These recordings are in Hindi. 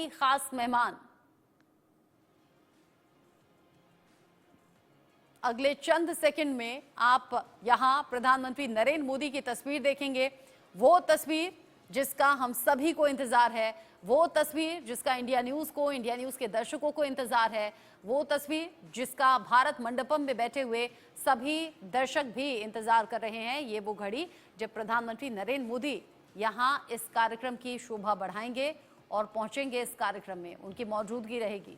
सभी खास मेहमान। अगले चंद सेकंड में आप यहां प्रधानमंत्री नरेंद्र मोदी की तस्वीर देखेंगे, वो तस्वीर जिसका हम सभी को इंतजार है, वो तस्वीर जिसका इंडिया न्यूज के दर्शकों को इंतजार है, वो तस्वीर जिसका भारत मंडपम में बैठे हुए सभी दर्शक भी इंतजार कर रहे हैं। ये वो घड़ी जब प्रधानमंत्री नरेंद्र मोदी यहां इस कार्यक्रम की शोभा बढ़ाएंगे और पहुंचेंगे इस कार्यक्रम में, उनकी मौजूदगी रहेगी।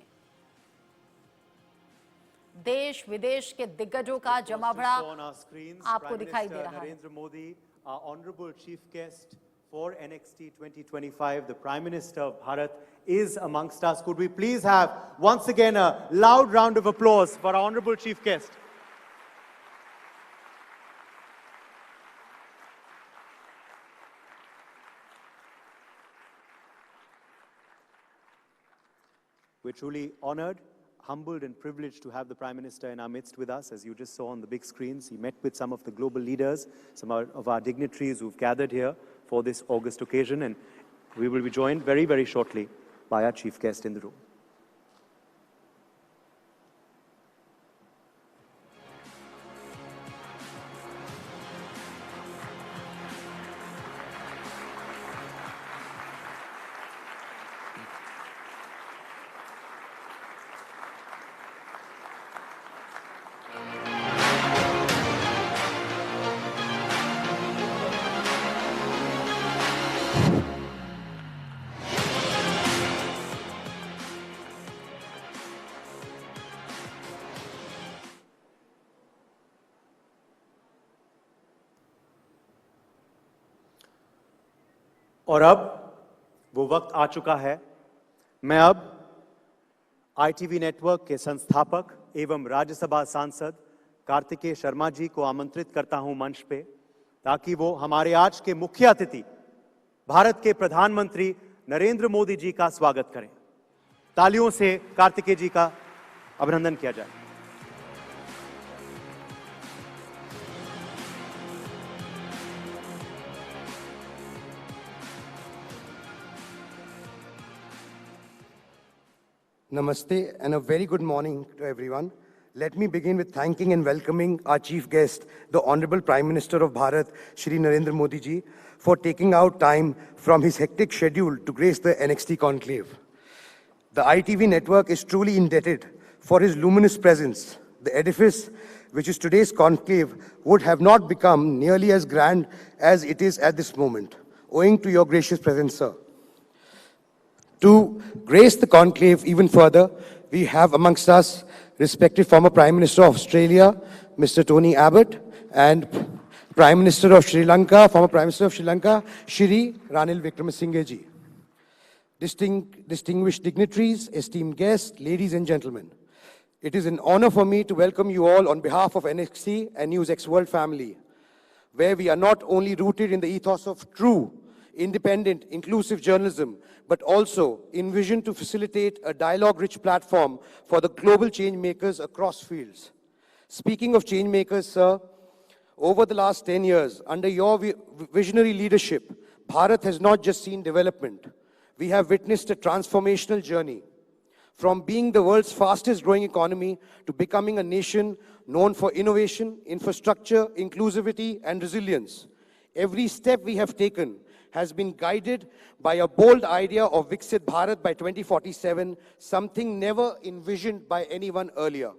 देश विदेश के दिग्गजों का जमावड़ा आपको दिखाई दे रहा है। Narendra Modi, our honorable chief guest for NXT 2025, the Prime Minister of Bharat is amongst us. Could we please have once again a loud round of applause for our honorable chief guest? We're truly honored, humbled and privileged to have the Prime Minister in our midst with us. As you just saw on the big screens, he met with some of the global leaders, some of our dignitaries who've gathered here for this August occasion, and we will be joined very, very shortly by our chief guest in the room. और अब वो वक्त आ चुका है, मैं अब ITV नेटवर्क के संस्थापक एवं राज्यसभा सांसद कार्तिकेय शर्मा जी को आमंत्रित करता हूं मंच पे, ताकि वो हमारे आज के मुख्य अतिथि भारत के प्रधानमंत्री नरेंद्र मोदी जी का स्वागत करें। तालियों से कार्तिकेय जी का अभिनंदन किया जाए। Namaste and a very good morning to everyone. Let me begin with thanking and welcoming our chief guest, the Honorable Prime Minister of Bharat, Shri Narendra Modi ji, for taking out time from his hectic schedule to grace the NXT conclave. The ITV network is truly indebted for his luminous presence. The edifice, which is today's conclave, would have not become nearly as grand as it is at this moment, owing to your gracious presence, sir. To grace the conclave even further, we have amongst us respected former Prime Minister of Australia, Mr. Tony Abbott, and Prime Minister of Sri Lanka, former Prime Minister of Sri Lanka, Shri Ranil Wickremesinghe ji. Distinguished dignitaries, esteemed guests, ladies and gentlemen, it is an honor for me to welcome you all on behalf of NXT and NewsX World family, where we are not only rooted in the ethos of true, independent, inclusive journalism, but also envisioned to facilitate a dialogue-rich platform for the global change makers across fields. Speaking of change makers, sir, over the last 10 years, under your visionary leadership, Bharat has not just seen development. We have witnessed a transformational journey, from being the world's fastest growing economy to becoming a nation known for innovation, infrastructure, inclusivity, and resilience. Every step we have taken has been guided by a bold idea of Viksit Bharat by 2047, something never envisioned by anyone earlier.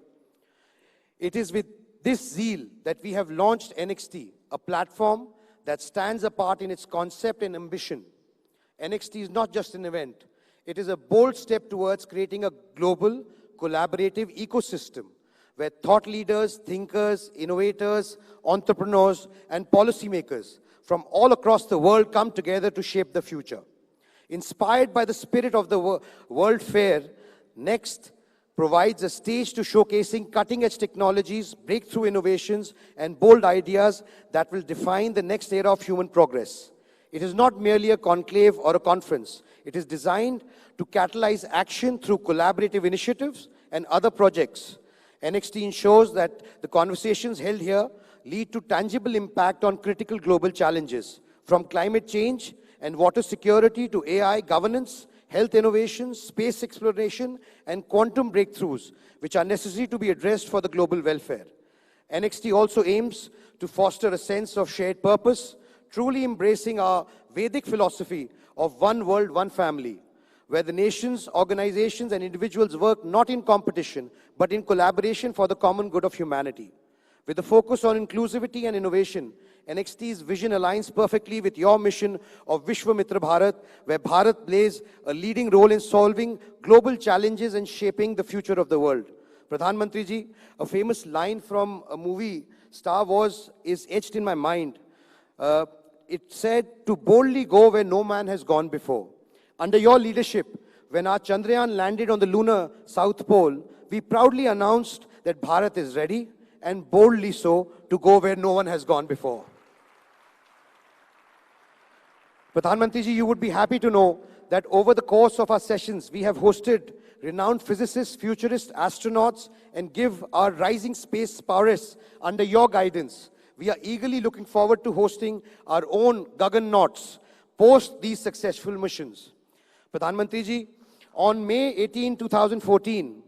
It is with this zeal that we have launched NXT, a platform that stands apart in its concept and ambition. NXT is not just an event. It is a bold step towards creating a global, collaborative ecosystem where thought leaders, thinkers, innovators, entrepreneurs, and policymakers from all across the world come together to shape the future. Inspired by the spirit of the World Fair, Next provides a stage to showcasing cutting-edge technologies, breakthrough innovations, and bold ideas that will define the next era of human progress. It is not merely a conclave or a conference. It is designed to catalyze action through collaborative initiatives and other projects. NXT ensures that the conversations held here lead to tangible impact on critical global challenges, from climate change and water security to AI governance, health innovation, space exploration, and quantum breakthroughs, which are necessary to be addressed for the global welfare. NXT also aims to foster a sense of shared purpose, truly embracing our Vedic philosophy of one world, one family, where the nations, organizations, and individuals work not in competition, but in collaboration for the common good of humanity. With a focus on inclusivity and innovation, NXT's vision aligns perfectly with your mission of Vishwamitra Bharat, where Bharat plays a leading role in solving global challenges and shaping the future of the world. Pradhan Mantri ji, a famous line from a movie, Star Wars, is etched in my mind. It said, "To boldly go where no man has gone before." Under your leadership, when our Chandrayaan landed on the lunar South Pole, we proudly announced that Bharat is ready, and boldly so, to go where no one has gone before. Pradhan Mantri ji, you would be happy to know that over the course of our sessions, we have hosted renowned physicists, futurists, astronauts, and give our rising space prowess under your guidance. We are eagerly looking forward to hosting our own Gagannauts post these successful missions. Pradhan Mantri ji, on May 18, 2014,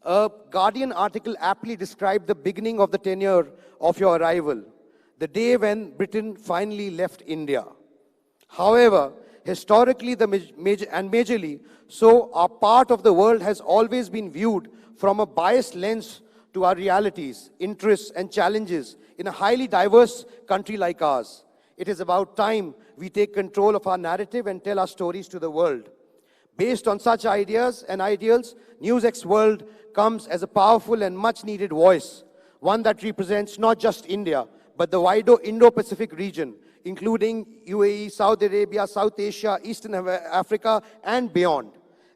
a Guardian article aptly described the beginning of the tenure of your arrival, the day when Britain finally left India. However, historically majorly, so our part of the world has always been viewed from a biased lens to our realities, interests, and challenges in a highly diverse country like ours. It is about time we take control of our narrative and tell our stories to the world. Based on such ideas and ideals, NewsX World comes as a powerful and much-needed voice, one that represents not just India, but the wider Indo-Pacific region, including UAE, Saudi Arabia, South Asia, Eastern Africa, and beyond.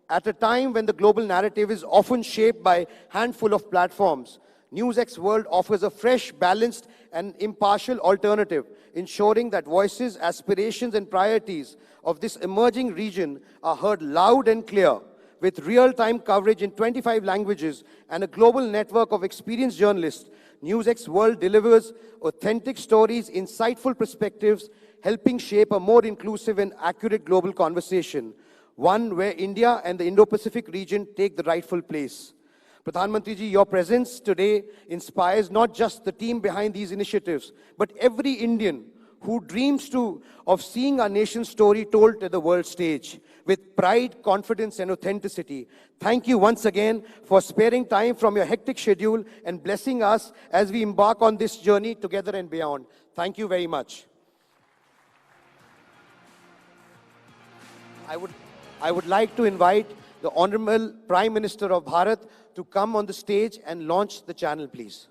At a time when the global narrative is often shaped by a handful of platforms, NewsX World offers a fresh, balanced, and impartial alternative, ensuring that voices, aspirations, and priorities of this emerging region are heard loud and clear. With real-time coverage in 25 languages and a global network of experienced journalists, NewsX World delivers authentic stories, insightful perspectives, helping shape a more inclusive and accurate global conversation, one where India and the Indo-Pacific region take the rightful place. Pradhan Mantri ji, your presence today inspires not just the team behind these initiatives, but every Indian who dreams of seeing our nation's story told to the world stage with pride, confidence, and authenticity. Thank you once again for sparing time from your hectic schedule and blessing us as we embark on this journey together and beyond. Thank you very much. I would like to invite the Honorable Prime Minister of Bharat to come on the stage and launch the channel, please.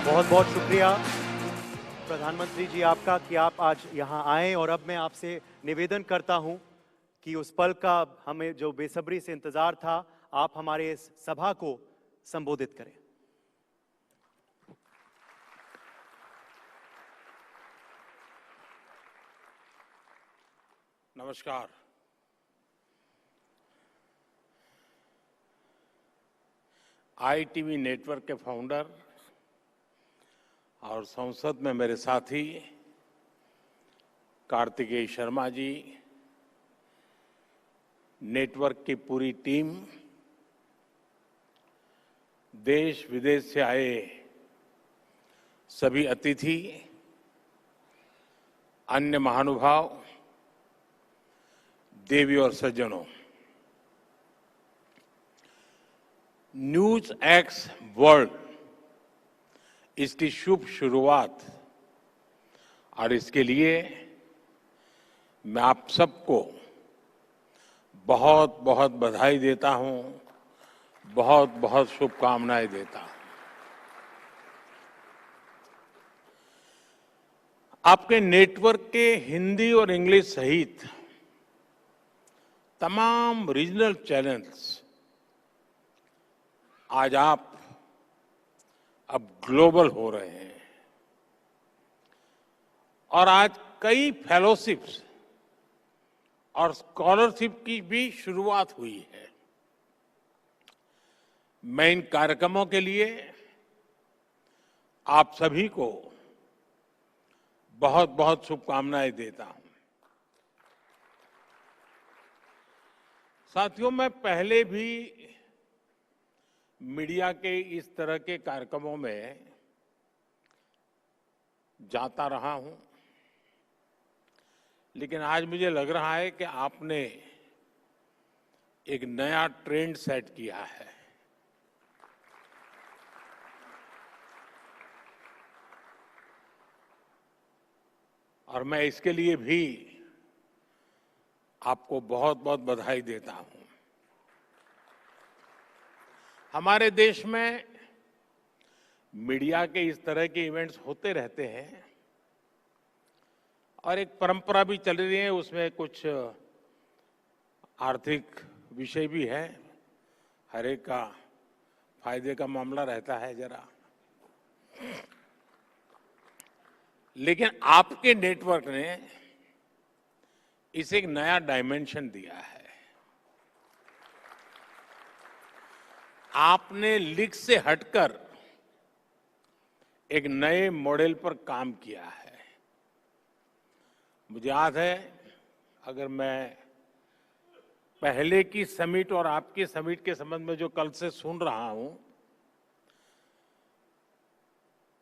बहुत बहुत शुक्रिया प्रधानमंत्री जी आपका कि आप आज यहाँ आए। और अब मैं आपसे निवेदन करता हूँ कि उस पल का हमें जो बेसब्री से इंतजार था, आप हमारे इस सभा को संबोधित करें। नमस्कार। ITV नेटवर्क के फाउंडर और संसद में मेरे साथी कार्तिकेय शर्मा जी, नेटवर्क की पूरी टीम, देश विदेश से आए सभी अतिथि, अन्य महानुभाव, देवी और सज्जनों, न्यूज एक्स वर्ल्ड इसकी शुभ शुरुआत और इसके लिए मैं आप सबको बहुत बहुत बधाई देता हूं, बहुत बहुत शुभकामनाएं देता हूं। आपके नेटवर्क के हिंदी और इंग्लिश सहित तमाम रीजनल चैनल्स आज आप अब ग्लोबल हो रहे हैं और आज कई फेलोशिप्स और स्कॉलरशिप की भी शुरुआत हुई है। मैं इन कार्यक्रमों के लिए आप सभी को बहुत बहुत शुभकामनाएं देता हूं। साथियों, मैं पहले भी मीडिया के इस तरह के कार्यक्रमों में जाता रहा हूं, लेकिन आज मुझे लग रहा है कि आपने एक नया ट्रेंड सेट किया है। और मैं इसके लिए भी आपको बहुत बहुत बधाई देता हूं। हमारे देश में मीडिया के इस तरह के इवेंट्स होते रहते हैं और एक परंपरा भी चल रही है, उसमें कुछ आर्थिक विषय भी है, हर एक का फायदे का मामला रहता है जरा। लेकिन आपके नेटवर्क ने इसे एक नया डायमेंशन दिया है। आपने लीक से हटकर एक नए मॉडल पर काम किया है। मुझे याद है, अगर मैं पहले की समिट और आपकी समिट के संबंध में जो कल से सुन रहा हूं,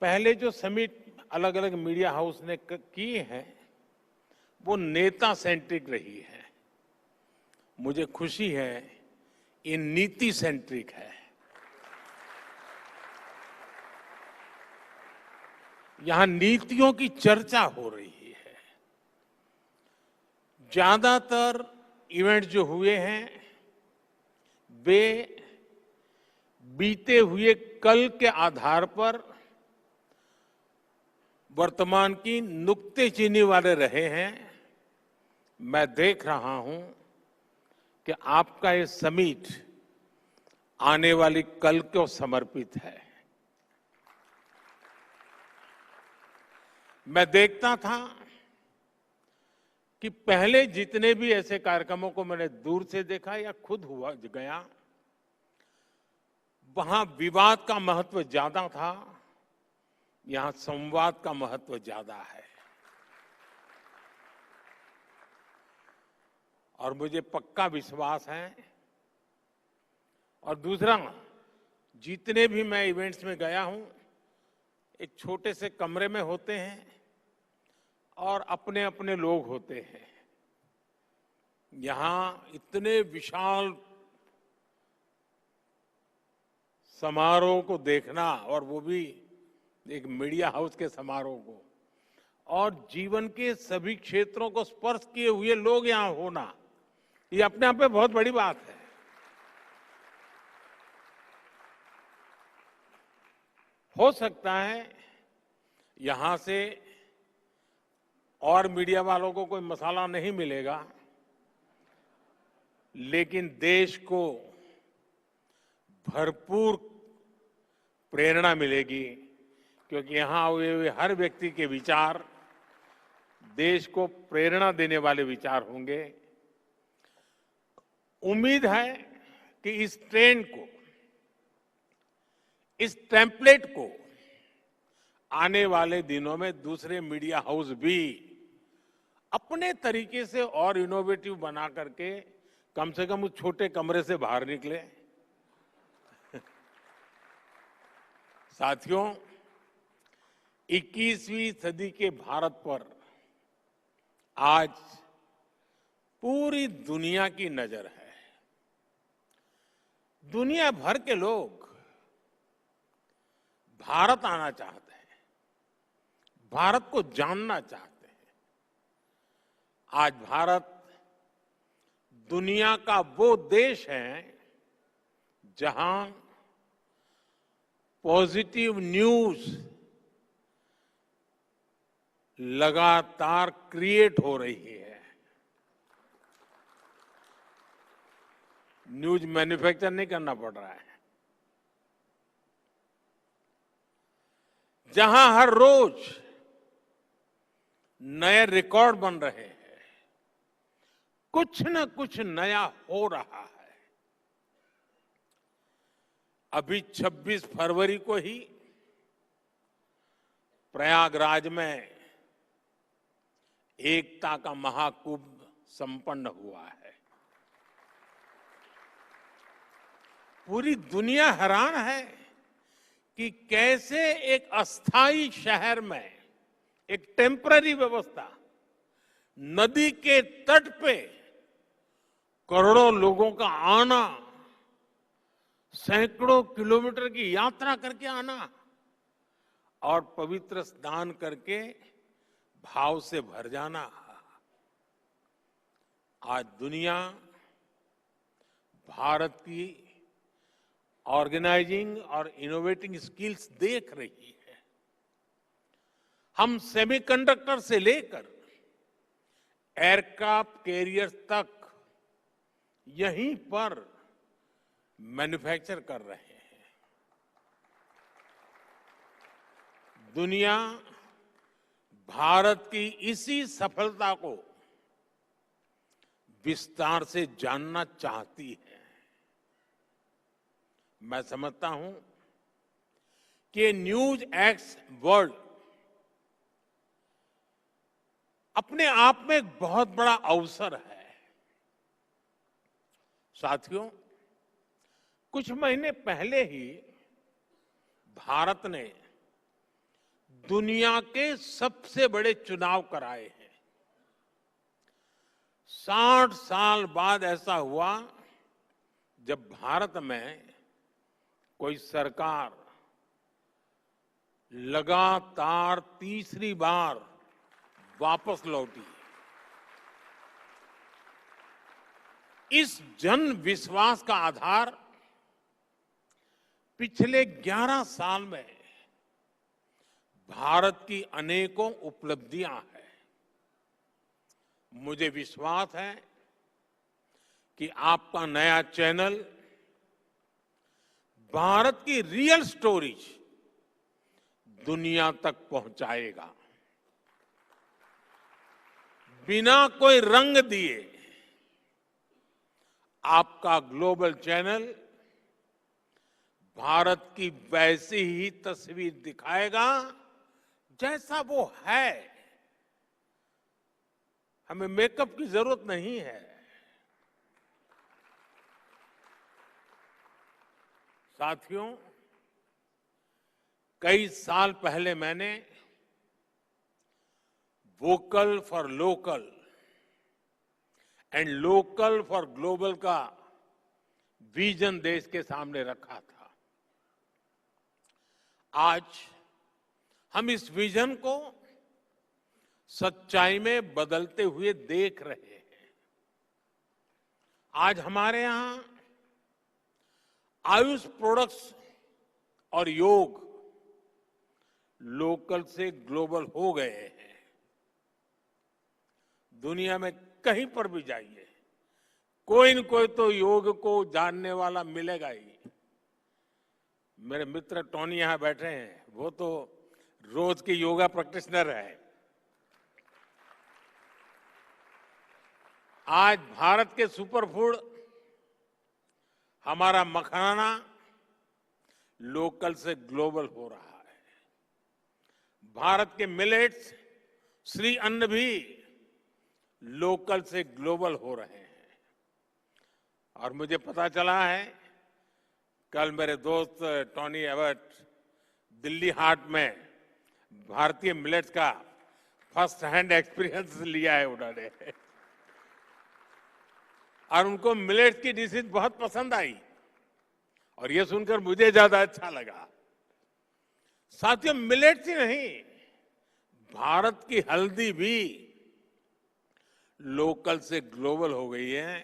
पहले जो समिट अलग अलग मीडिया हाउस ने की है वो नेता सेंट्रिक रही है। मुझे खुशी है ये नीति सेंट्रिक है। यहां नीतियों की चर्चा हो रही है। ज्यादातर इवेंट जो हुए हैं वे बीते हुए कल के आधार पर वर्तमान की नुक्तेचीनी वाले रहे हैं। मैं देख रहा हूं कि आपका ये समिट आने वाली कल को समर्पित है। मैं देखता था कि पहले जितने भी ऐसे कार्यक्रमों को मैंने दूर से देखा या खुद हुआ गया, वहां विवाद का महत्व ज्यादा था, यहां संवाद का महत्व ज्यादा है। और मुझे पक्का विश्वास है। और दूसरा, जितने भी मैं इवेंट्स में गया हूं, एक छोटे से कमरे में होते हैं और अपने अपने लोग होते हैं। यहां इतने विशाल समारोह को देखना, और वो भी एक मीडिया हाउस के समारोह को, और जीवन के सभी क्षेत्रों को स्पर्श किए हुए लोग यहां होना, ये अपने आप में बहुत बड़ी बात है। हो सकता है यहां से और मीडिया वालों को कोई मसाला नहीं मिलेगा, लेकिन देश को भरपूर प्रेरणा मिलेगी, क्योंकि यहां हुए हर व्यक्ति के विचार देश को प्रेरणा देने वाले विचार होंगे। उम्मीद है कि इस ट्रेंड को, इस टेम्पलेट को आने वाले दिनों में दूसरे मीडिया हाउस भी अपने तरीके से और इनोवेटिव बना करके कम से कम उस छोटे कमरे से बाहर निकले साथियों, 21वीं सदी के भारत पर आज पूरी दुनिया की नजर है। दुनिया भर के लोग भारत आना चाहते हैं, भारत को जानना चाहते हैं। आज भारत दुनिया का वो देश है जहां पॉजिटिव न्यूज लगातार क्रिएट हो रही है। न्यूज मैन्युफैक्चर नहीं करना पड़ रहा है। जहां हर रोज नए रिकॉर्ड बन रहे हैं, कुछ न कुछ नया हो रहा है। अभी 26 फरवरी को ही प्रयागराज में एकता का महाकुंभ संपन्न हुआ है। पूरी दुनिया हैरान है कि कैसे एक अस्थाई शहर में एक टेम्पररी व्यवस्था नदी के तट पे करोड़ों लोगों का आना, सैकड़ों किलोमीटर की यात्रा करके आना और पवित्र स्नान करके भाव से भर जाना। आज दुनिया भारत की ऑर्गेनाइजिंग और इनोवेटिंग स्किल्स देख रही है। हम सेमीकंडक्टर से लेकर एयरक्राफ्ट कैरियर्स तक यहीं पर मैन्युफैक्चर कर रहे हैं। दुनिया भारत की इसी सफलता को विस्तार से जानना चाहती है। मैं समझता हूं कि न्यूज एक्स वर्ल्ड अपने आप में एक बहुत बड़ा अवसर है। साथियों, कुछ महीने पहले ही भारत ने दुनिया के सबसे बड़े चुनाव कराए हैं। 60 साल बाद ऐसा हुआ जब भारत में कोई सरकार लगातार तीसरी बार वापस लौटी। इस जन विश्वास का आधार पिछले 11 साल में भारत की अनेकों उपलब्धियां हैं। मुझे विश्वास है कि आपका नया चैनल भारत की रियल स्टोरीज दुनिया तक पहुंचाएगा। बिना कोई रंग दिए आपका ग्लोबल चैनल भारत की वैसी ही तस्वीर दिखाएगा जैसा वो है। हमें मेकअप की जरूरत नहीं है। साथियों, कई साल पहले मैंने vocal for local and local for global का विजन देश के सामने रखा था। आज हम इस विजन को सच्चाई में बदलते हुए देख रहे हैं। आज हमारे यहां आयुष प्रोडक्ट्स और योग लोकल से ग्लोबल हो गए हैं। दुनिया में कहीं पर भी जाइए, कोई न कोई तो योग को जानने वाला मिलेगा ही। मेरे मित्र टोनी यहां बैठे हैं, वो तो रोज के योगा प्रैक्टिशनर है। आज भारत के सुपरफूड हमारा मखाना लोकल से ग्लोबल हो रहा है। भारत के मिलेट्स, श्री अन्न भी लोकल से ग्लोबल हो रहे हैं। और मुझे पता चला है, कल मेरे दोस्त टोनी एबट दिल्ली हाट में भारतीय मिलेट्स का फर्स्ट हैंड एक्सपीरियंस लिया है उन्होंने और उनको मिलेट्स की डिशेज बहुत पसंद आई और ये सुनकर मुझे ज्यादा अच्छा लगा। साथियों, मिलेट्स ही नहीं, भारत की हल्दी भी लोकल से ग्लोबल हो गई है।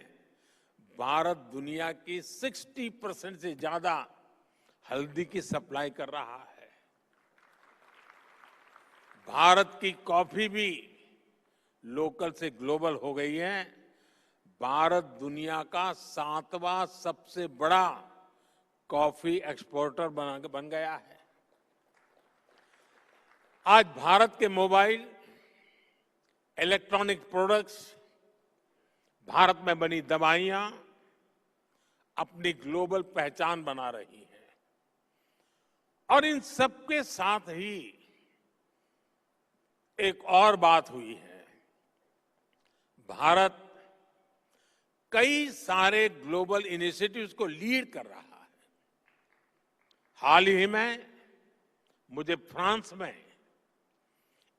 भारत दुनिया की 60% से ज्यादा हल्दी की सप्लाई कर रहा है। भारत की कॉफी भी लोकल से ग्लोबल हो गई है। भारत दुनिया का 7वां सबसे बड़ा कॉफी एक्सपोर्टर बन गया है। आज भारत के मोबाइल, इलेक्ट्रॉनिक प्रोडक्ट्स, भारत में बनी दवाइयां अपनी ग्लोबल पहचान बना रही हैं और इन सबके साथ ही एक और बात हुई है। भारत कई सारे ग्लोबल इनिशिएटिव्स को लीड कर रहा है। हाल ही में मुझे फ्रांस में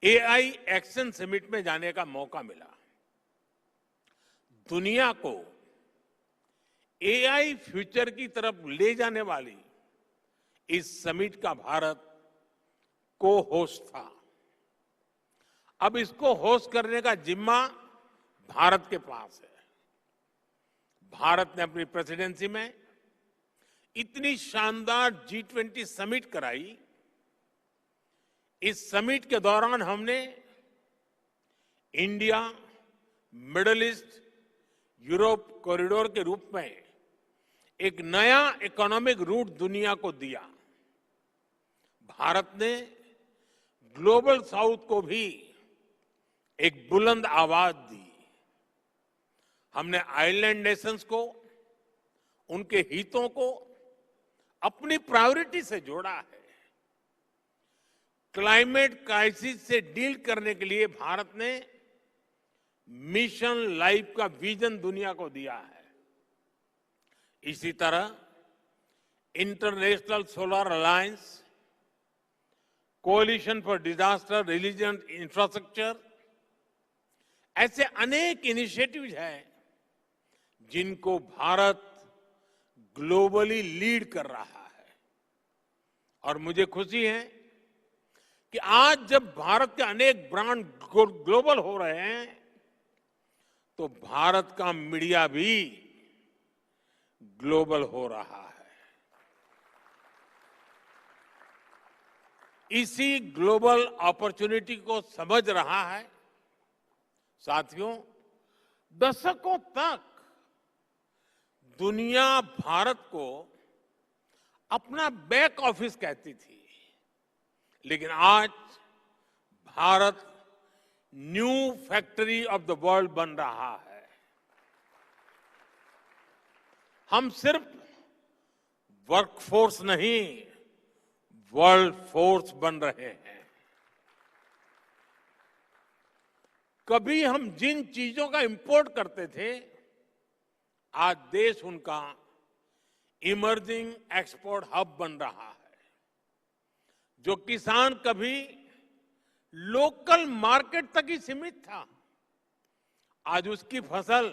एआई एक्शन समिट में जाने का मौका मिला। दुनिया को एआई फ्यूचर की तरफ ले जाने वाली इस समिट का भारत को होस्ट था। अब इसको होस्ट करने का जिम्मा भारत के पास है। भारत ने अपनी प्रेसिडेंसी में इतनी शानदार G20 समिट कराई। इस समिट के दौरान हमने India, middle east, Europe corridor के रूप में एक नया इकोनॉमिक रूट दुनिया को दिया। भारत ने ग्लोबल साउथ को भी एक बुलंद आवाज दी। हमने आइलैंड नेशंस को, उनके हितों को अपनी प्रायोरिटी से जोड़ा है। क्लाइमेट क्राइसिस से डील करने के लिए भारत ने मिशन लाइफ का विजन दुनिया को दिया है। इसी तरह International Solar Alliance, Coalition for Disaster Resilient Infrastructure, ऐसे अनेक इनिशिएटिव्स हैं जिनको भारत ग्लोबली लीड कर रहा है। और मुझे खुशी है कि आज जब भारत के अनेक ब्रांड ग्लोबल हो रहे हैं तो भारत का मीडिया भी ग्लोबल हो रहा है। इसी ग्लोबल अपॉर्चुनिटी को समझ रहा है। साथियों, दशकों तक दुनिया भारत को अपना बैक ऑफिस कहती थी, लेकिन आज Bharat new factory of the world बन रहा है। हम सिर्फ वर्कफोर्स नहीं, वर्ल्ड फोर्स बन रहे हैं। कभी हम जिन चीजों का इंपोर्ट करते थे, आज देश उनका इमर्जिंग एक्सपोर्ट हब बन रहा है। जो किसान कभी लोकल मार्केट तक ही सीमित था, आज उसकी फसल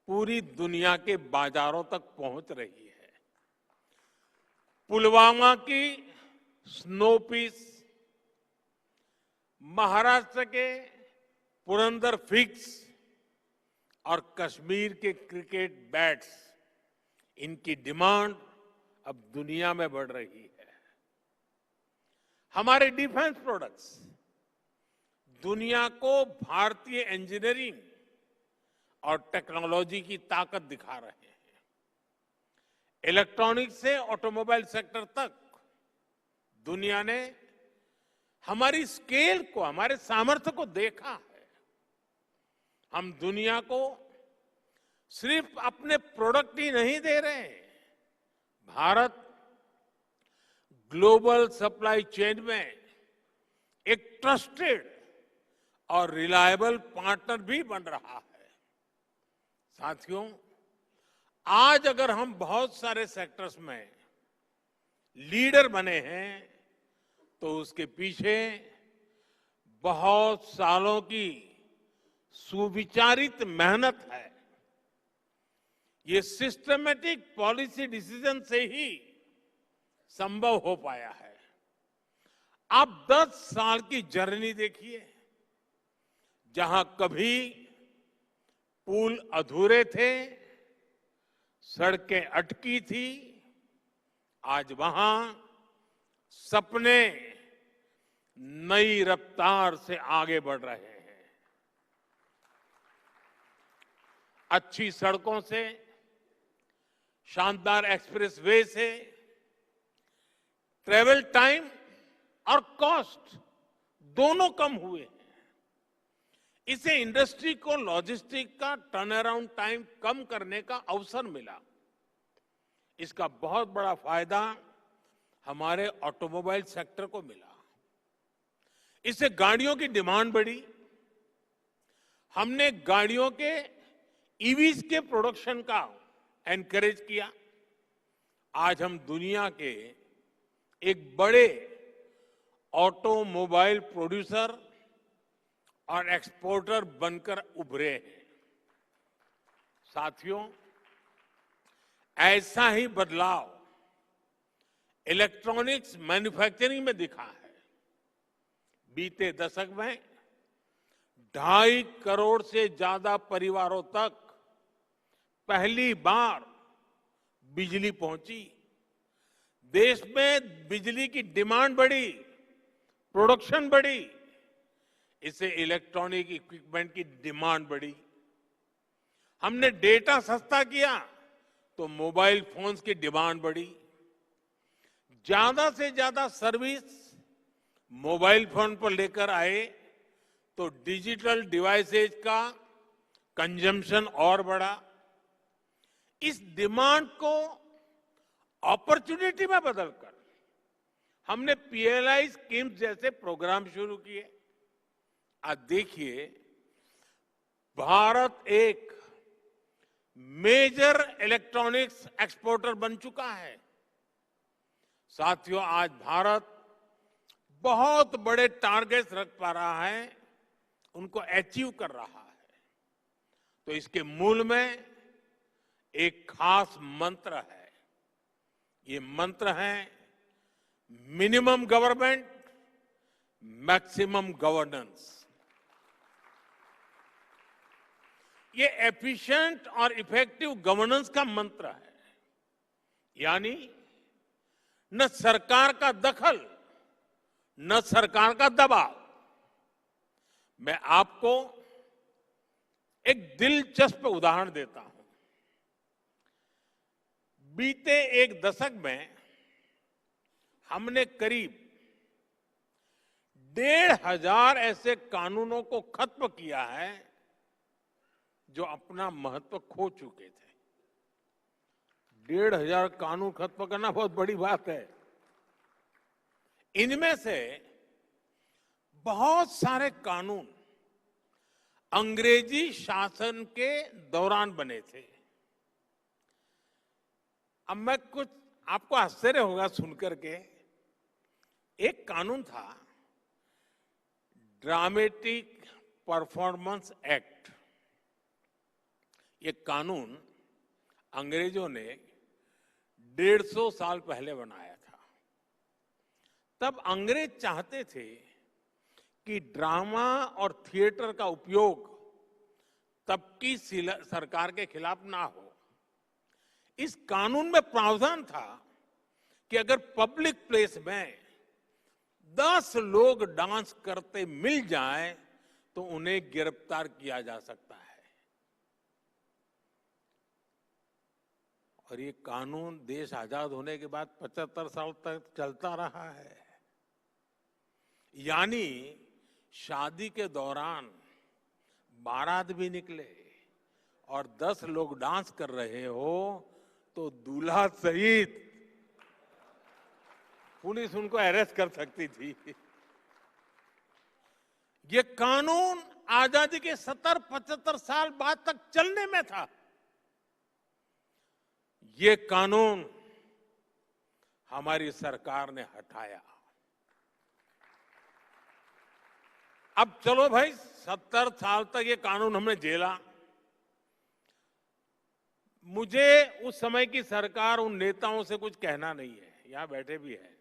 पूरी दुनिया के बाजारों तक पहुंच रही है। पुलवामा की स्नो पीस, महाराष्ट्र के पुरंदर फिग्स और कश्मीर के क्रिकेट बैट्स, इनकी डिमांड अब दुनिया में बढ़ रही है। हमारे डिफेंस प्रोडक्ट्स दुनिया को भारतीय इंजीनियरिंग और टेक्नोलॉजी की ताकत दिखा रहे हैं। इलेक्ट्रॉनिक्स से ऑटोमोबाइल सेक्टर तक दुनिया ने हमारी स्केल को, हमारे सामर्थ्य को देखा है। हम दुनिया को सिर्फ अपने प्रोडक्ट ही नहीं दे रहे हैं, भारत ग्लोबल सप्लाई चेन में एक ट्रस्टेड और रिलायबल पार्टनर भी बन रहा है। साथियों, आज अगर हम बहुत सारे सेक्टर्स में लीडर बने हैं, तो उसके पीछे बहुत सालों की सुविचारित मेहनत है। ये सिस्टमैटिक पॉलिसी डिसीजन से ही संभव हो पाया है। आप 10 साल की जर्नी देखिए, जहां कभी पुल अधूरे थे, सड़कें अटकी थी, आज वहां सपने नई रफ्तार से आगे बढ़ रहे हैं। अच्छी सड़कों से, शानदार एक्सप्रेसवे से ट्रेवल टाइम और कॉस्ट दोनों कम हुए हैं। इससे इंडस्ट्री को लॉजिस्टिक का टर्न अराउंड टाइम कम करने का अवसर मिला। इसका बहुत बड़ा फायदा हमारे ऑटोमोबाइल सेक्टर को मिला। इससे गाड़ियों की डिमांड बढ़ी। हमने गाड़ियों के ईवीज के प्रोडक्शन का एनकरेज किया। आज हम दुनिया के एक बड़े ऑटोमोबाइल प्रोड्यूसर और एक्सपोर्टर बनकर उभरे हैं। साथियों, ऐसा ही बदलाव इलेक्ट्रॉनिक्स मैन्युफैक्चरिंग में दिखा है। बीते दशक में 2.5 करोड़ से ज्यादा परिवारों तक पहली बार बिजली पहुंची। देश में बिजली की डिमांड बढ़ी, प्रोडक्शन बढ़ी। इससे इलेक्ट्रॉनिक इक्विपमेंट की डिमांड बढ़ी। हमने डेटा सस्ता किया तो मोबाइल फोन्स की डिमांड बढ़ी। ज्यादा से ज्यादा सर्विस मोबाइल फोन पर लेकर आए तो डिजिटल डिवाइसेज का कंजम्पशन और बढ़ा। इस डिमांड को अपॉर्चुनिटी में बदलकर हमने पीएलआई स्कीम जैसे प्रोग्राम शुरू किए। आज देखिए, भारत एक मेजर इलेक्ट्रॉनिक्स एक्सपोर्टर बन चुका है। साथियों, आज भारत बहुत बड़े टारगेट्स रख पा रहा है, उनको अचीव कर रहा है। तो इसके मूल में एक खास मंत्र है। ये मंत्र है मिनिमम गवर्नमेंट, मैक्सिमम गवर्नेंस। ये एफिशिएंट और इफेक्टिव गवर्नेंस का मंत्र है। यानी न सरकार का दखल, न सरकार का दबाव। मैं आपको एक दिलचस्प उदाहरण देता हूं। बीते एक दशक में हमने करीब 1,500 ऐसे कानूनों को खत्म किया है जो अपना महत्व खो चुके थे। 1,500 कानून खत्म करना बहुत बड़ी बात है। इनमें से बहुत सारे कानून अंग्रेजी शासन के दौरान बने थे। अब मैं कुछ आपको आश्चर्य होगा सुनकर के, एक कानून था ड्रामेटिक परफॉर्मेंस एक्ट। ये कानून अंग्रेजों ने 150 साल पहले बनाया था। तब अंग्रेज चाहते थे कि ड्रामा और थिएटर का उपयोग तब की सरकार के खिलाफ ना हो। इस कानून में प्रावधान था कि अगर पब्लिक प्लेस में 10 लोग डांस करते मिल जाएं तो उन्हें गिरफ्तार किया जा सकता है। और ये कानून देश आजाद होने के बाद 75 साल तक चलता रहा है। यानी शादी के दौरान बारात भी निकले और 10 लोग डांस कर रहे हो तो दूल्हा सहित पुलिस उनको अरेस्ट कर सकती थी। ये कानून आजादी के 70-75 साल बाद तक चलने में था। ये कानून हमारी सरकार ने हटाया। अब चलो भाई 70 साल तक ये कानून हमने झेला। मुझे उस समय की सरकार उन नेताओं से कुछ कहना नहीं है, यहां बैठे भी हैं,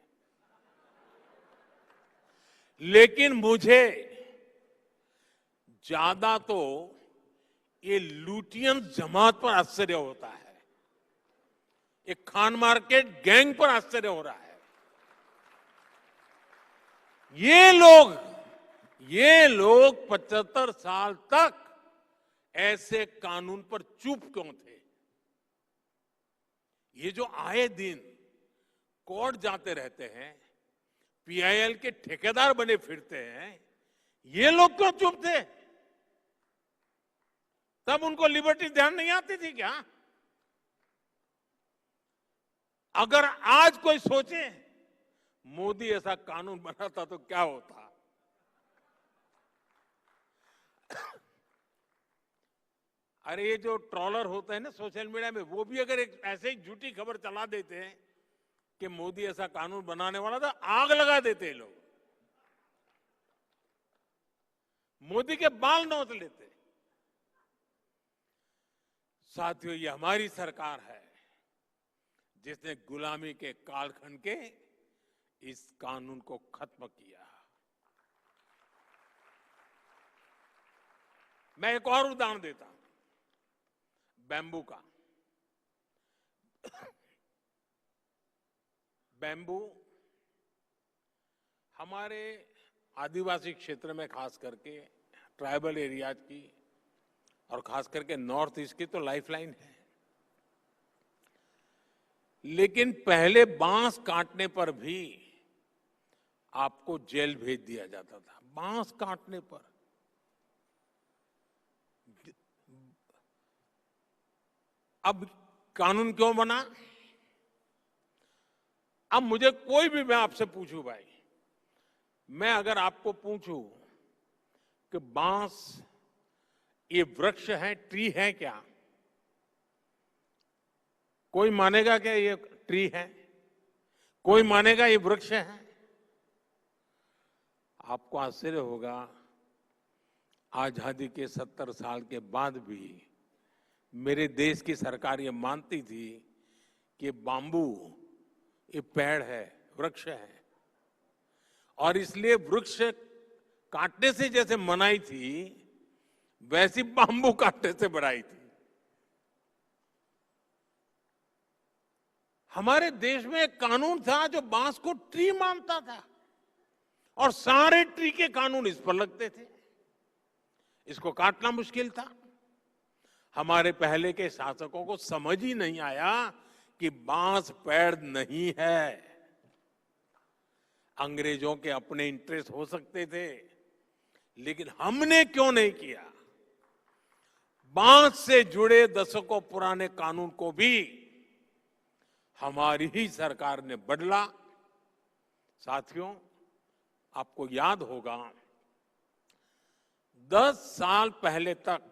लेकिन मुझे ज्यादा तो ये लुटियन जमात पर आश्चर्य होता है, एक खान मार्केट गैंग पर आश्चर्य हो रहा है। ये लोग 75 साल तक ऐसे कानून पर चुप क्यों थे? ये जो आए दिन कोर्ट जाते रहते हैं, पीआईएल के ठेकेदार बने फिरते हैं, ये लोग क्यों चुप थे? तब उनको लिबर्टी ध्यान नहीं आती थी क्या? अगर आज कोई सोचे मोदी ऐसा कानून बनाता तो क्या होता? अरे ये जो ट्रॉलर होते हैं ना सोशल मीडिया में, वो भी अगर एक ऐसे ही झूठी खबर चला देते हैं कि मोदी ऐसा कानून बनाने वाला था, आग लगा देते हैं लोग, मोदी के बाल नोच लेते। साथियों, ये हमारी सरकार है जिसने गुलामी के कालखंड के इस कानून को खत्म किया। मैं एक और उदाहरण देता हूं, बैम्बू का। बैम्बू हमारे आदिवासी क्षेत्र में खास करके ट्राइबल एरियाज की और खास करके नॉर्थ ईस्ट की तो लाइफलाइन है। लेकिन पहले बांस काटने पर भी आपको जेल भेज दिया जाता था, बांस काटने पर। अब कानून क्यों बना? अब मुझे कोई भी, मैं आपसे पूछूं भाई, मैं अगर आपको पूछूं कि बांस ये वृक्ष है, ट्री है क्या? कोई मानेगा क्या ये ट्री है? कोई मानेगा ये वृक्ष है? आपको आश्चर्य होगा, आजादी के 70 साल के बाद भी मेरे देश की सरकार ये मानती थी कि बाम्बू ये पेड़ है, वृक्ष है, और इसलिए वृक्ष काटने से जैसे मनाई थी, वैसी बाम्बू काटने से बढ़ाई थी। हमारे देश में एक कानून था जो बांस को ट्री मानता था, और सारे ट्री के कानून इस पर लगते थे। इसको काटना मुश्किल था। हमारे पहले के शासकों को समझ ही नहीं आया कि बांस पेड़ नहीं है। अंग्रेजों के अपने इंटरेस्ट हो सकते थे, लेकिन हमने क्यों नहीं किया? बांस से जुड़े दशकों पुराने कानून को भी हमारी ही सरकार ने बदला। साथियों, आपको याद होगा 10 साल पहले तक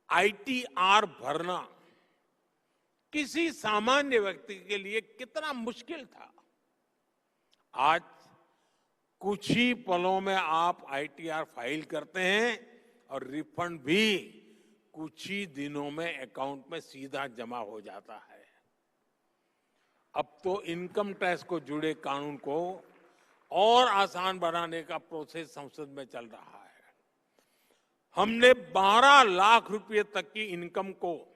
आईटीआर भरना किसी सामान्य व्यक्ति के लिए कितना मुश्किल था। आज कुछ ही पलों में आप आईटीआर फाइल करते हैं और रिफंड भी कुछ ही दिनों में अकाउंट में सीधा जमा हो जाता है। अब तो इनकम टैक्स को जुड़े कानून को और आसान बनाने का प्रोसेस संसद में चल रहा है। हमने 12 लाख रुपए तक की इनकम को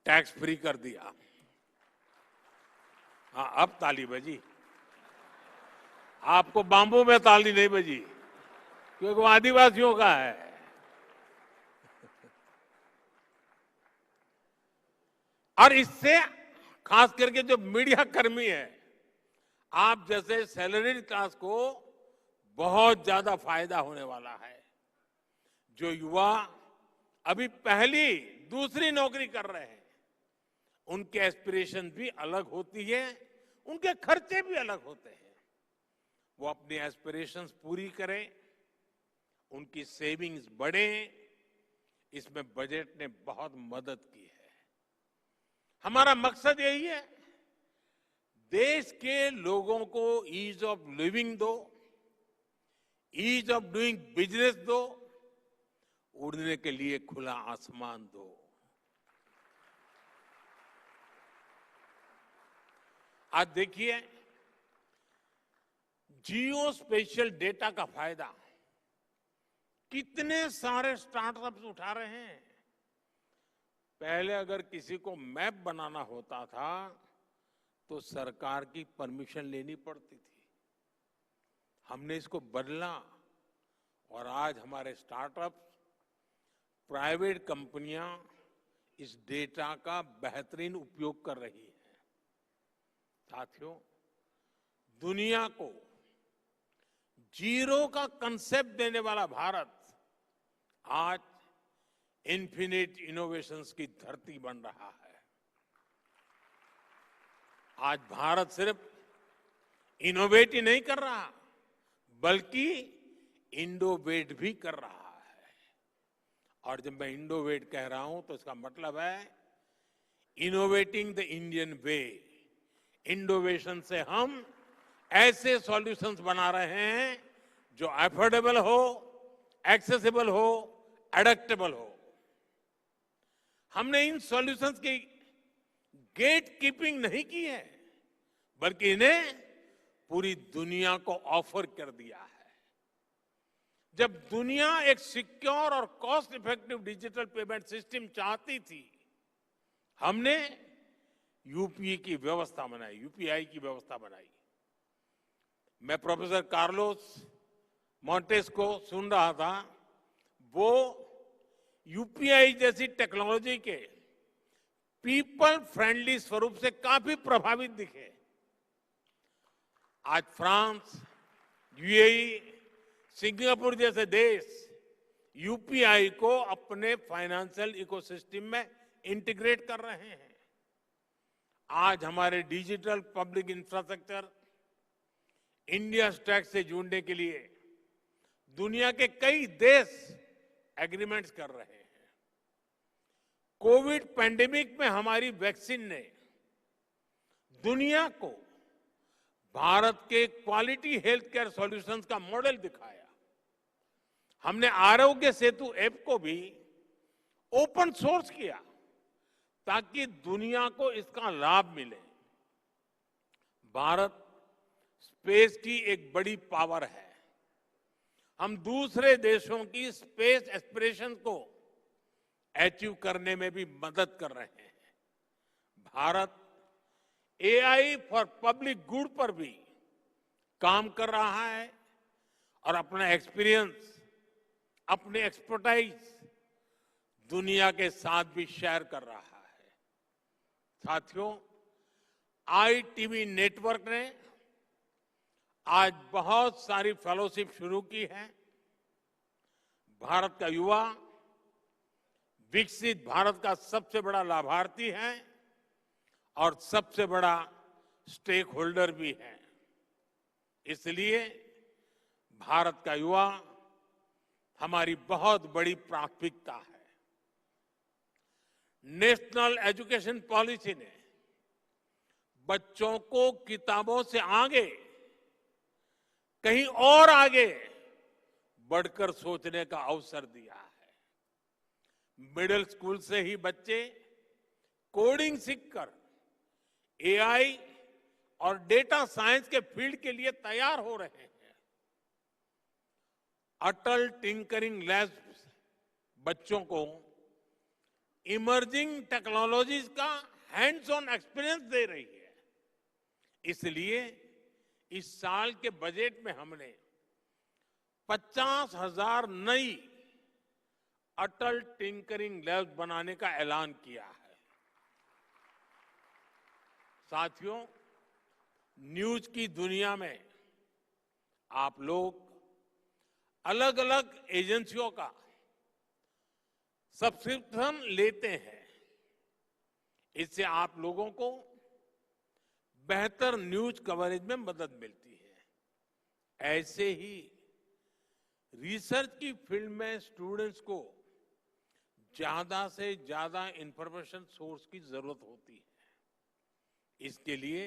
टैक्स फ्री कर दिया। हाँ, अब ताली बजी। आपको बाम्बू में ताली नहीं बजी, क्योंकि वो आदिवासियों का है। और इससे खास करके जो मीडिया कर्मी है, आप जैसे सैलरीड क्लास को बहुत ज्यादा फायदा होने वाला है। जो युवा अभी पहली दूसरी नौकरी कर रहे हैं, उनके एस्पिरेशन भी अलग होती है, उनके खर्चे भी अलग होते हैं। वो अपनी एस्पिरेशंस पूरी करें, उनकी सेविंग्स बढ़े, इसमें बजट ने बहुत मदद की है। हमारा मकसद यही है, देश के लोगों को ईज ऑफ लिविंग दो, ईज ऑफ डूइंग बिजनेस दो, उड़ने के लिए खुला आसमान दो। आज देखिए, जियो स्पेशल डेटा का फायदा कितने सारे स्टार्टअप्स उठा रहे हैं। पहले अगर किसी को मैप बनाना होता था तो सरकार की परमिशन लेनी पड़ती थी। हमने इसको बदला और आज हमारे स्टार्टअप्स, प्राइवेट कंपनियां इस डेटा का बेहतरीन उपयोग कर रही हैं। साथियों, दुनिया को जीरो का कंसेप्ट देने वाला भारत आज इन्फिनिट इनोवेशंस की धरती बन रहा है। आज भारत सिर्फ इनोवेट ही नहीं कर रहा, बल्कि इंडोवेट भी कर रहा है। और जब मैं इंडोवेट कह रहा हूं तो इसका मतलब है इनोवेटिंग द इंडियन वे। इंडोवेशन से हम ऐसे सॉल्यूशंस बना रहे हैं जो अफोर्डेबल हो, एक्सेसिबल हो, एडेप्टेबल हो। हमने इन सॉल्यूशंस की गेट कीपिंग नहीं की है, बल्कि इन्हें पूरी दुनिया को ऑफर कर दिया है। जब दुनिया एक सिक्योर और cost effective digital payment system चाहती थी, हमने यूपीआई की व्यवस्था बनाई। मैं प्रोफेसर कार्लोस मोंटेस को सुन रहा था। वो यूपीआई जैसी टेक्नोलॉजी के पीपल फ्रेंडली स्वरूप से काफी प्रभावित दिखे। आज फ्रांस, यूएई, सिंगापुर जैसे देश यूपीआई को अपने फाइनेंशियल इकोसिस्टम में इंटीग्रेट कर रहे हैं। आज हमारे digital public infrastructure India stack से जुड़ने के लिए दुनिया के कई देश एग्रीमेंट्स कर रहे हैं। कोविड पैंडेमिक में हमारी वैक्सीन ने दुनिया को भारत के क्वालिटी हेल्थ केयर सॉल्यूशंस का मॉडल दिखाया। हमने आरोग्य सेतु ऐप को भी ओपन सोर्स किया ताकि दुनिया को इसका लाभ मिले। भारत स्पेस की एक बड़ी पावर है। हम दूसरे देशों की स्पेस एस्पिरेशन को अचीव करने में भी मदद कर रहे हैं। Bharat AI for public good पर भी काम कर रहा है और अपना एक्सपीरियंस, अपनी एक्सपर्टाइज दुनिया के साथ भी शेयर कर रहा है। साथियों, आईटीवी नेटवर्क ने आज बहुत सारी फेलोशिप शुरू की है। भारत का युवा विकसित भारत का सबसे बड़ा लाभार्थी है और सबसे बड़ा स्टेक होल्डर भी है। इसलिए भारत का युवा हमारी बहुत बड़ी प्राथमिकता है। नेशनल एजुकेशन पॉलिसी ने बच्चों को किताबों से आगे, कहीं और आगे बढ़कर सोचने का अवसर दिया है। मिडिल स्कूल से ही बच्चे कोडिंग सीखकर एआई और डेटा साइंस के फील्ड के लिए तैयार हो रहे हैं। अटल टिंकरिंग लैब्स बच्चों को इमर्जिंग टेक्नोलॉजीज का हैंड्स ऑन एक्सपीरियंस दे रही है। इसलिए इस साल के बजट में हमने 50,000 नई अटल टिंकरिंग लैब्स बनाने का ऐलान किया है। साथियों, न्यूज की दुनिया में आप लोग अलग अलग एजेंसियों का सब्सक्रिप्शन लेते हैं। इससे आप लोगों को बेहतर न्यूज कवरेज में मदद मिलती है। ऐसे ही रिसर्च की फील्ड में स्टूडेंट्स को ज्यादा से ज्यादा इंफॉर्मेशन सोर्स की जरूरत होती है। इसके लिए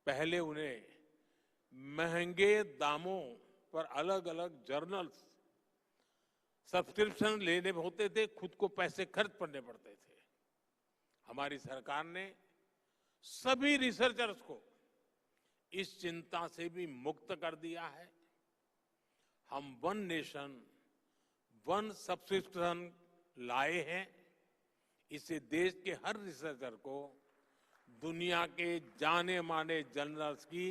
पहले उन्हें महंगे दामों पर अलग अलग जर्नल्स सब्सक्रिप्शन लेने होते थे, खुद को पैसे खर्च करने पड़ते थे। हमारी सरकार ने सभी रिसर्चर्स को इस चिंता से भी मुक्त कर दिया है। हम वन नेशन वन सब्सक्रिप्शन लाए हैं। इससे देश के हर रिसर्चर को दुनिया के जाने माने जर्नल्स की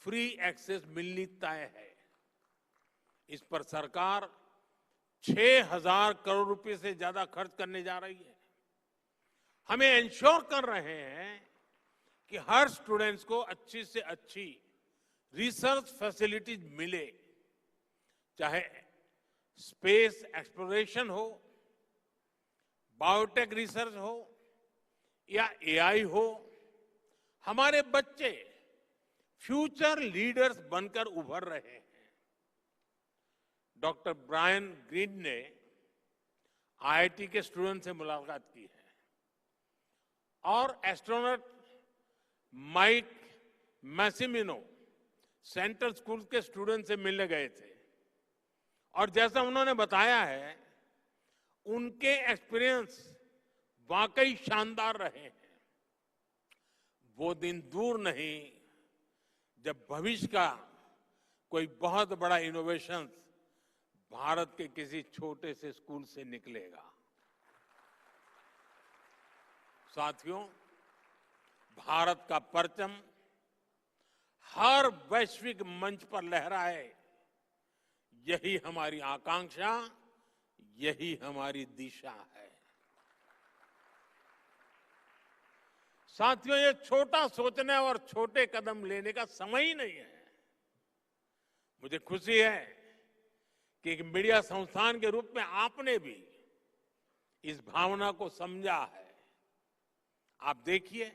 फ्री एक्सेस मिलनी तय है। इस पर सरकार 6,000 करोड़ रुपए से ज्यादा खर्च करने जा रही है। हमें इंश्योर कर रहे हैं कि हर स्टूडेंट्स को अच्छी से अच्छी रिसर्च फैसिलिटीज मिले, चाहे स्पेस एक्सप्लोरेशन हो, बायोटेक रिसर्च हो या एआई हो। हमारे बच्चे फ्यूचर लीडर्स बनकर उभर रहे हैं। डॉक्टर ब्रायन ग्रीन ने आईआईटी के स्टूडेंट से मुलाकात की है और एस्ट्रोनॉट माइक मैसिमिनो सेंट्रल स्कूल के स्टूडेंट से मिलने गए थे और जैसा उन्होंने बताया है, उनके एक्सपीरियंस वाकई शानदार रहे हैं। वो दिन दूर नहीं जब भविष्य का कोई बहुत बड़ा इनोवेशन भारत के किसी छोटे से स्कूल से निकलेगा। साथियों, भारत का परचम हर वैश्विक मंच पर लहराए, यही हमारी आकांक्षा, यही हमारी दिशा है। साथियों, ये छोटा सोचने और छोटे कदम लेने का समय ही नहीं है। मुझे खुशी है कि एक मीडिया संस्थान के रूप में आपने भी इस भावना को समझा है। आप देखिए,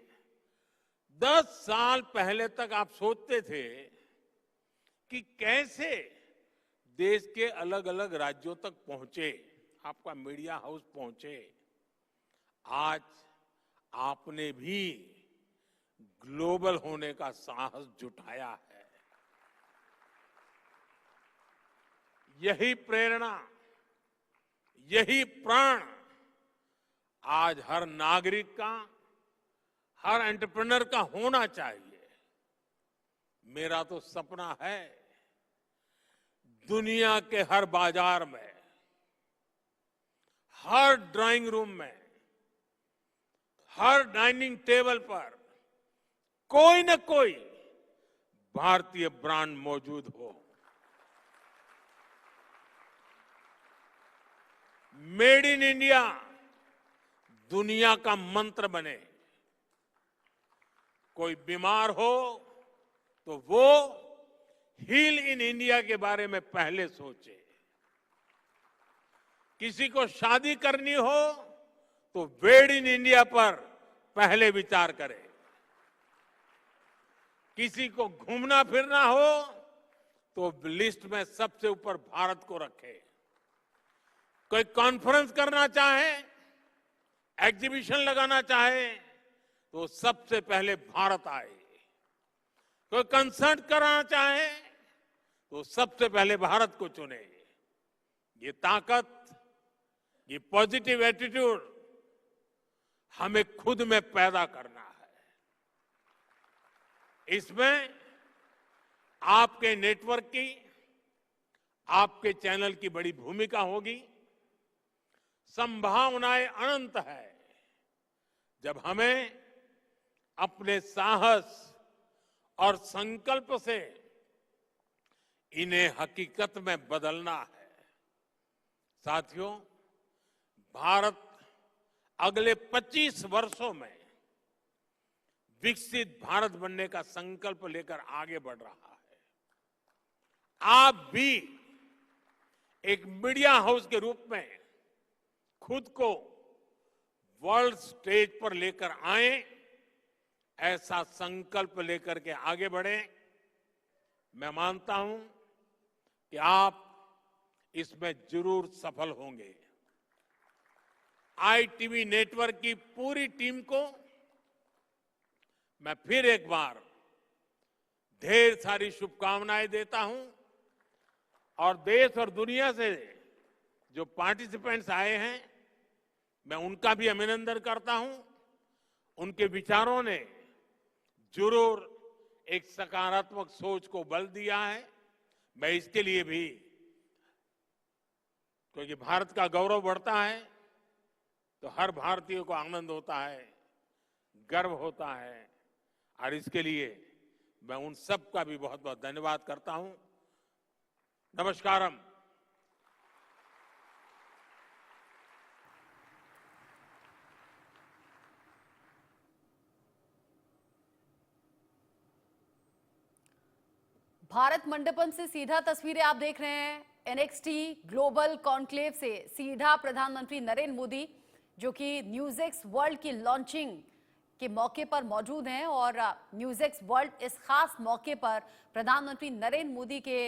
10 साल पहले तक आप सोचते थे कि कैसे देश के अलग अलग राज्यों तक पहुंचे, आपका मीडिया हाउस पहुंचे। आज आपने भी ग्लोबल होने का साहस जुटाया है। यही प्रेरणा, यही प्राण आज हर नागरिक का, हर एंटरप्रेन्योर का होना चाहिए। मेरा तो सपना है दुनिया के हर बाजार में, हर ड्राइंग रूम में, हर डाइनिंग टेबल पर कोई न कोई भारतीय ब्रांड मौजूद हो। मेड इन इंडिया दुनिया का मंत्र बने। कोई बीमार हो तो वो हील इन इंडिया के बारे में पहले सोचे। किसी को शादी करनी हो तो वेड इन इंडिया पर पहले विचार करे। किसी को घूमना फिरना हो तो लिस्ट में सबसे ऊपर भारत को रखे। कोई कॉन्फ्रेंस करना चाहे, एग्जीबिशन लगाना चाहे तो सबसे पहले भारत आए। कोई कंसर्ट कराना चाहे तो सबसे पहले भारत को चुने। ये ताकत, ये पॉजिटिव एटीट्यूड हमें खुद में पैदा करना है। इसमें आपके नेटवर्क की, आपके चैनल की बड़ी भूमिका होगी। संभावनाएं अनंत है जब हमें अपने साहस और संकल्प से इन्हें हकीकत में बदलना है। साथियों, भारत अगले 25 वर्षों में विकसित भारत बनने का संकल्प लेकर आगे बढ़ रहा है। आप भी एक मीडिया हाउस के रूप में खुद को वर्ल्ड स्टेज पर लेकर आए, ऐसा संकल्प लेकर के आगे बढ़े। मैं मानता हूं कि आप इसमें जरूर सफल होंगे। आईटीवी नेटवर्क की पूरी टीम को मैं फिर एक बार ढेर सारी शुभकामनाएं देता हूं और देश और दुनिया से जो पार्टिसिपेंट्स आए हैं, मैं उनका भी अभिनंदन करता हूं। उनके विचारों ने जरूर एक सकारात्मक सोच को बल दिया है। मैं इसके लिए भी, क्योंकि भारत का गौरव बढ़ता है तो हर भारतीय को आनंद होता है, गर्व होता है, और इसके लिए मैं उन सब का भी बहुत बहुत धन्यवाद करता हूं। नमस्कारम। भारत मंडपम से सीधा तस्वीरें आप देख रहे हैं। NXT ग्लोबल कॉन्क्लेव से सीधा प्रधानमंत्री नरेंद्र मोदी, जो कि न्यूज़एक्स वर्ल्ड की लॉन्चिंग के मौके पर मौजूद हैं, और न्यूज़एक्स वर्ल्ड इस खास मौके पर प्रधानमंत्री नरेंद्र मोदी के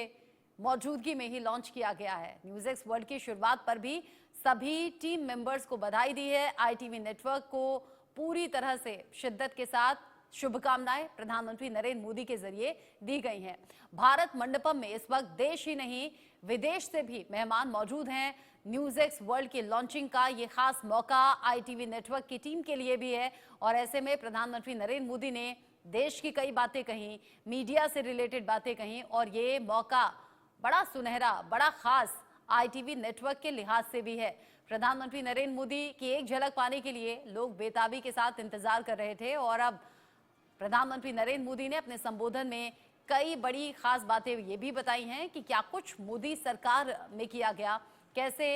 मौजूदगी में ही लॉन्च किया गया है। न्यूज़एक्स वर्ल्ड की शुरुआत पर भी सभी टीम मेंबर्स को बधाई दी है। ITV नेटवर्क को पूरी तरह से शिद्दत के साथ शुभकामनाएं प्रधानमंत्री नरेंद्र मोदी के जरिए दी गई हैं। भारत मंडपम में इस वक्त देश ही नहीं विदेश से भी मेहमान मौजूद हैं। न्यूज़एक्स वर्ल्ड की लॉन्चिंग का ये खास मौका ITV नेटवर्क की टीम के लिए भी है, और ऐसे में प्रधानमंत्री नरेंद्र मोदी ने देश की कई बातें कही, मीडिया से रिलेटेड बातें कही, और ये मौका बड़ा सुनहरा, बड़ा खास ITV नेटवर्क के लिहाज से भी है। प्रधानमंत्री नरेंद्र मोदी की एक झलक पाने के लिए लोग बेताबी के साथ इंतजार कर रहे थे, और अब प्रधानमंत्री नरेंद्र मोदी ने अपने संबोधन में कई बड़ी खास बातें ये भी बताई हैं कि क्या कुछ मोदी सरकार में किया गया, कैसे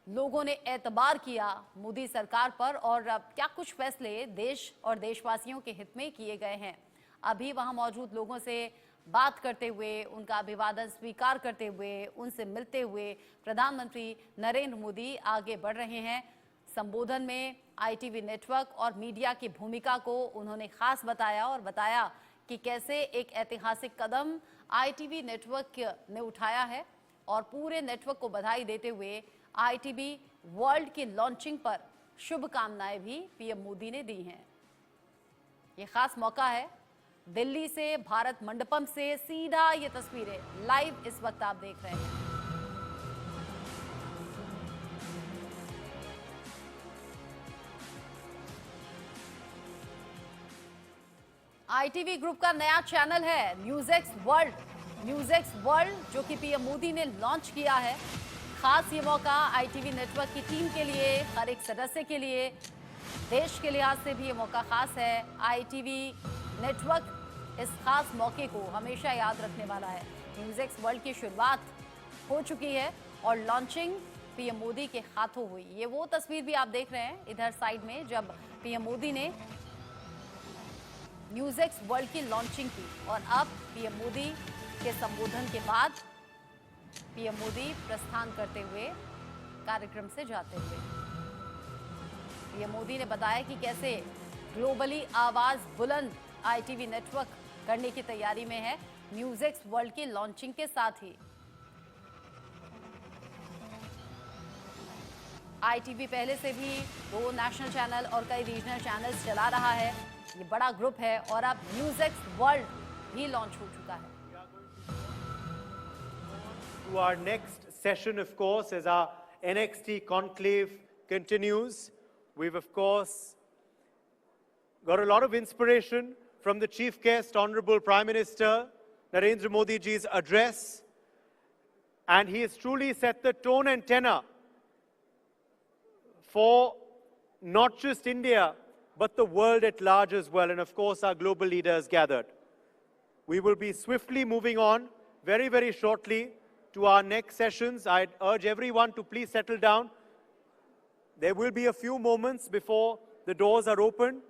लोगों ने एतबार किया मोदी सरकार पर, और क्या कुछ फैसले देश और देशवासियों के हित में किए गए हैं। अभी वहां मौजूद लोगों से बात करते हुए, उनका अभिवादन स्वीकार करते हुए, उनसे मिलते हुए प्रधानमंत्री नरेंद्र मोदी आगे बढ़ रहे हैं। संबोधन में ITV नेटवर्क और मीडिया की भूमिका को उन्होंने खास बताया, और बताया कि कैसे एक ऐतिहासिक कदम ITV नेटवर्क ने उठाया है, और पूरे नेटवर्क को बधाई देते हुए ITV वर्ल्ड की लॉन्चिंग पर शुभकामनाएं भी PM मोदी ने दी हैं। ये खास मौका है। दिल्ली से, भारत मंडपम से सीधा ये तस्वीरें लाइव इस वक्त आप देख रहे हैं। ITV ग्रुप का नया चैनल है न्यूज़एक्स वर्ल्ड। न्यूज़एक्स वर्ल्ड जो कि PM मोदी ने लॉन्च किया है। खास ये मौका ITV नेटवर्क की टीम के लिए, हर एक सदस्य के लिए, देश के लिहाज से भी ये मौका खास है। ITV नेटवर्क इस खास मौके को हमेशा याद रखने वाला है। न्यूज़एक्स वर्ल्ड की शुरुआत हो चुकी है और लॉन्चिंग PM मोदी के हाथों हुई। ये वो तस्वीर भी आप देख रहे हैं इधर साइड में, जब PM मोदी ने न्यूज़एक्स वर्ल्ड की लॉन्चिंग की, और अब PM मोदी के संबोधन के बाद PM मोदी प्रस्थान करते हुए कार्यक्रम से जाते हुए PM मोदी ने बताया कि कैसे ग्लोबली आवाज बुलंद ITV नेटवर्क करने की तैयारी में है न्यूज़एक्स वर्ल्ड की लॉन्चिंग के साथ ही। ITV पहले से भी 2 नेशनल चैनल और कई रीजनल चैनल्स चला रहा है। ये बड़ा ग्रुप है, और अब न्यूज़एक्स वर्ल्ड भी लॉन्च हो चुका है। To our next session, of course, as our NXT conclave continues. We've, of course, got a lot of inspiration from the chief guest, Honorable Prime Minister Narendra Modi ji's address. And he has truly set the tone and tenor for not just India, but the world at large as well. And of course, our global leaders gathered. We will be swiftly moving on very, very shortly to our next sessions. I'd urge everyone to please settle down. There will be a few moments before the doors are opened.